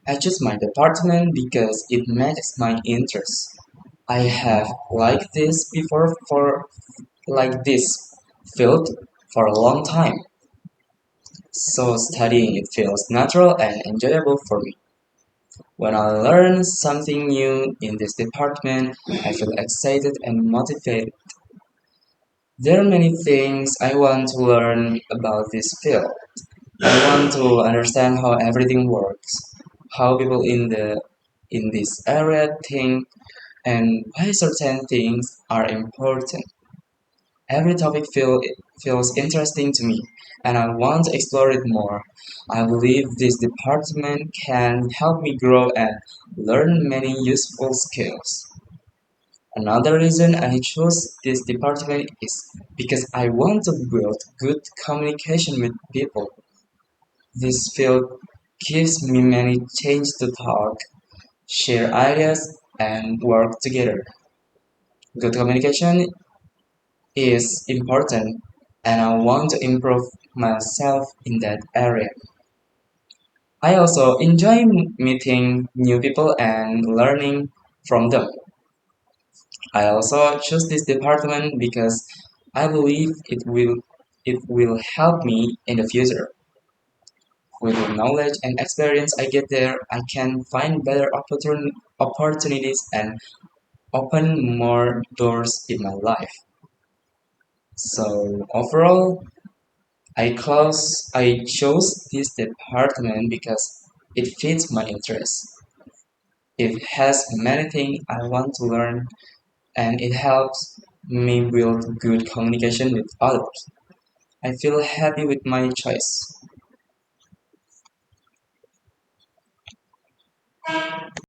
I choose my department because it matches my interests. I have liked this before for like this field for a long time, so studying it feels natural and enjoyable for me. When I learn something new in this department, I feel excited and motivated. There are many things I want to learn about this field. I want to understand how everything works, how people in this area think, and why certain things are important. Every topic feels interesting to me, and I want to explore it more. I believe this department can help me grow and learn many useful skills. Another reason I chose this department is because I want to build good communication with people. This field gives me many chances to talk, share ideas, and work together. Good communication is important, and I want to improve myself in that area. I also enjoy meeting new people and learning from them. I also choose this department because I believe it will help me in the future. With the knowledge and experience I get there, I can find better opportunities and open more doors in my life. So overall, I chose this department because it fits my interests. It has many things I want to learn, and it helps me build good communication with others. I feel happy with my choice.